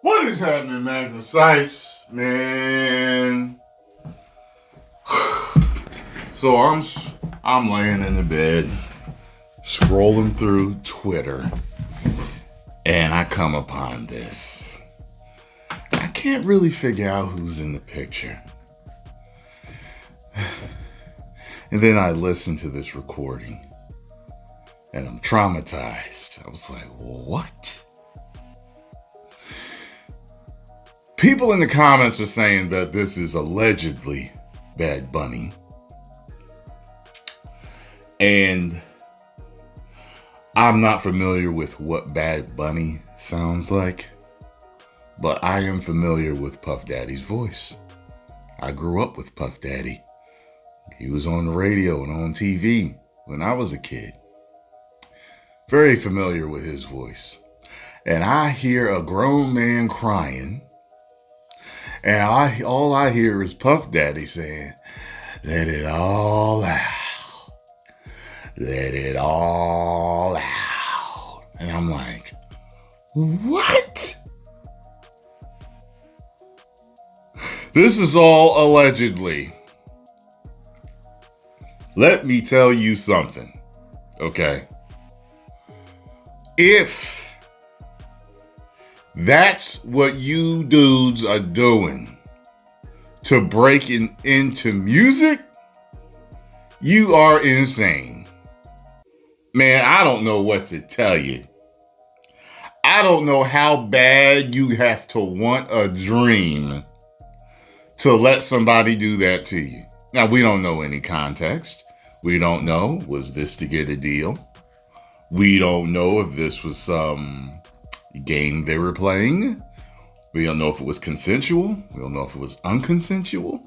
What is happening, Magnus sites, man? So I'm laying in the bed, scrolling through Twitter, and I come upon this. I can't really figure out who's in the picture. And then I listen to this recording, and I'm traumatized. I was like, what? People in the comments are saying that this is allegedly Bad Bunny. And I'm not familiar with what Bad Bunny sounds like, but I am familiar with Puff Daddy's voice. I grew up with Puff Daddy. He was on the radio and on TV when I was a kid. Very familiar with his voice. And I hear a grown man crying, and all I hear is Puff Daddy saying, "Let it all out. Let it all out." And I'm like, what? This is all allegedly. Let me tell you something, okay? If that's what you dudes are doing to break into music, you are insane. Man, I don't know what to tell you. I don't know how bad you have to want a dream to let somebody do that to you. Now, we don't know any context. We don't know, was this to get a deal? We don't know if this was some game they were playing. We don't know if it was consensual. We don't know if it was unconsensual.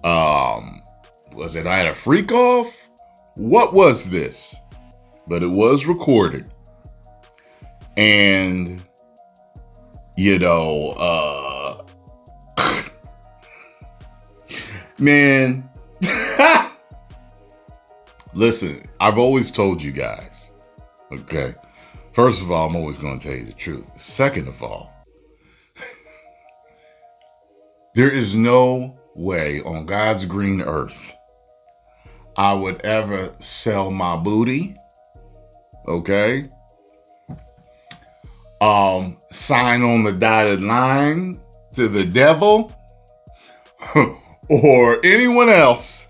Was it at a freak off? What was this? But it was recorded. And, man, listen, I've always told you guys, okay? First of all, I'm always going to tell you the truth. Second of all, there is no way on God's green earth I would ever sell my booty, okay? Sign on the dotted line to the devil or anyone else,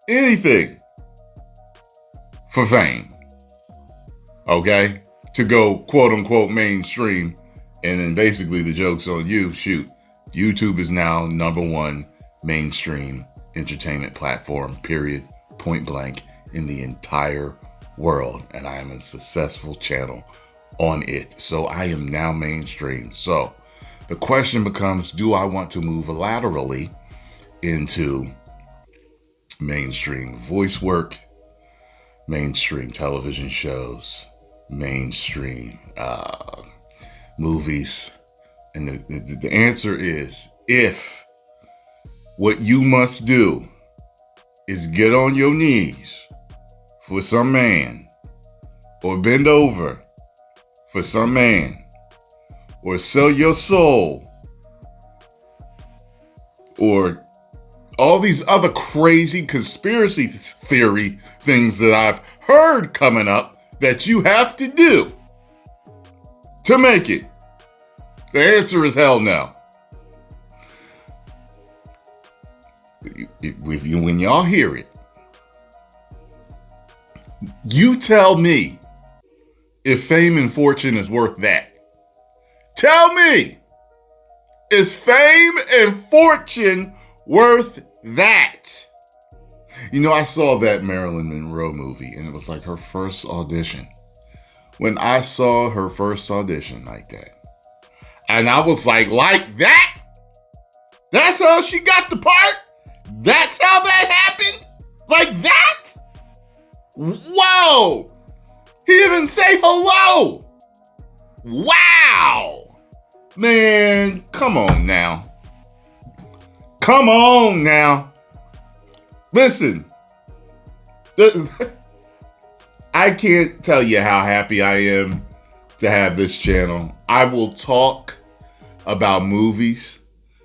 anything for fame, okay? To go quote unquote mainstream, and then basically the joke's on you. Shoot, YouTube is now #1 mainstream entertainment platform, period, point blank, in the entire world. And I am a successful channel on it. So I am now mainstream. So the question becomes, do I want to move laterally into mainstream voice work, mainstream television shows, mainstream movies? And the answer is, if what you must do is get on your knees for some man, or bend over for some man, or sell your soul, or all these other crazy conspiracy theory things that I've heard coming up that you have to do to make it, the answer is hell no. When y'all hear it, you tell me if fame and fortune is worth that. Tell me, is fame and fortune worth that? You know, I saw that Marilyn Monroe movie, and it was like her first audition. When I saw her first audition like that, and I was like that? That's how she got the part? That's how that happened? Like that? Whoa! He didn't say hello! Wow! Man, come on now. Come on now. Listen. I can't tell you how happy I am to have this channel. I will talk about movies,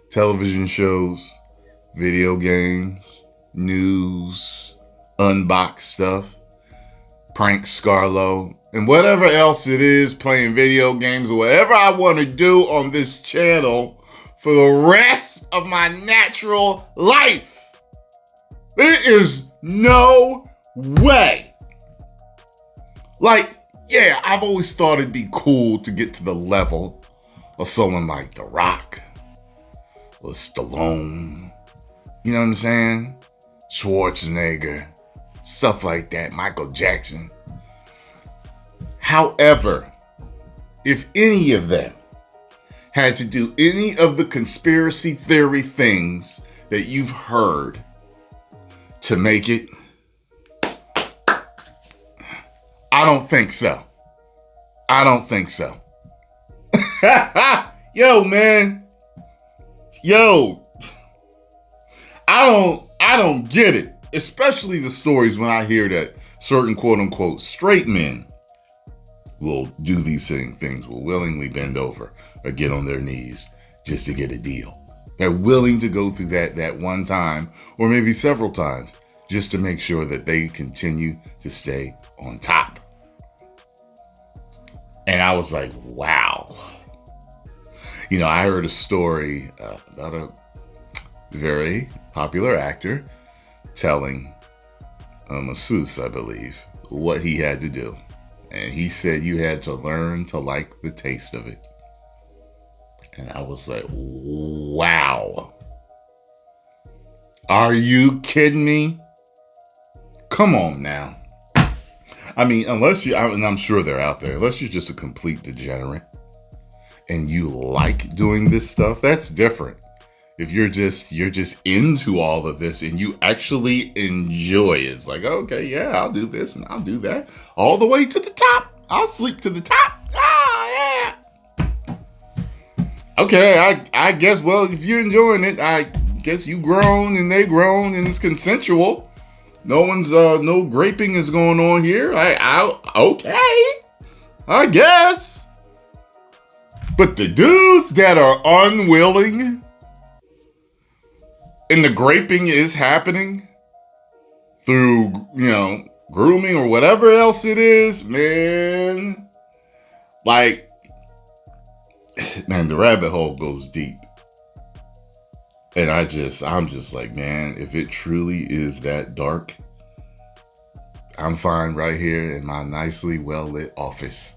television shows, video games, news, unboxed stuff, prank Scarlo, and whatever else it is, playing video games or whatever I want to do on this channel for the rest of my natural life. There is no way. Like, yeah, I've always thought it'd be cool to get to the level of someone like The Rock or Stallone. You know what I'm saying? Schwarzenegger, stuff like that, Michael Jackson. However, if any of them had to do any of the conspiracy theory things that you've heard to make it, I don't think so. I don't think so. Yo, man. Yo. I don't get it. Especially the stories when I hear that certain quote unquote straight men will do these things, will willingly bend over or get on their knees just to get a deal. They're willing to go through that one time or maybe several times just to make sure that they continue to stay on top. And I was like, wow. You know, I heard a story about a very popular actor telling a masseuse, I believe, what he had to do. And he said you had to learn to like the taste of it. And I was like, wow. Are you kidding me? Come on now. I mean, unless you, and I'm sure they're out there, unless you're just a complete degenerate and you like doing this stuff, that's different. If you're just into all of this and you actually enjoy it, it's like, okay, yeah, I'll do this and I'll do that all the way to the top. I'll sleep to the top. Ah, yeah. Okay, I guess, well, if you're enjoying it, I guess you grown and they grown and it's consensual. No one's, no graping is going on here. Okay, I guess. But the dudes that are unwilling and the graping is happening through, grooming or whatever else it is, man. Like, man, the rabbit hole goes deep. And I'm just like, man, if it truly is that dark, I'm fine right here in my nicely well-lit office.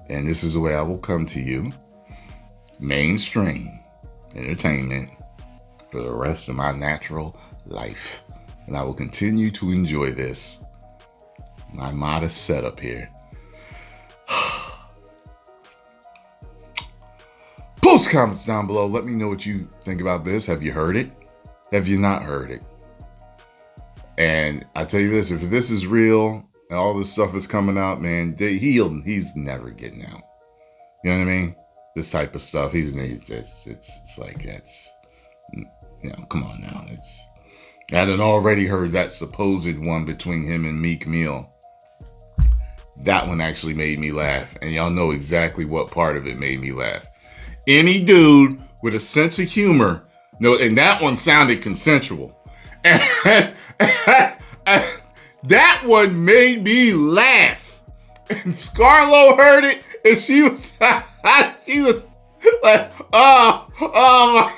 And this is the way I will come to you. Mainstream entertainment for the rest of my natural life. And I will continue to enjoy this. My modest setup here. Post comments down below. Let me know what you think about this. Have you heard it? Have you not heard it? And I tell you this, if this is real and all this stuff is coming out, man, he's never getting out. You know what I mean? This type of stuff. It's like, that's, come on now. I had already heard that supposed one between him and Meek Mill. That one actually made me laugh. And y'all know exactly what part of it made me laugh. Any dude with a sense of humor, and that one sounded consensual. And that one made me laugh. And Scarlo heard it, and she was like, oh my.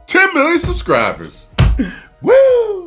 10 million subscribers. Woo!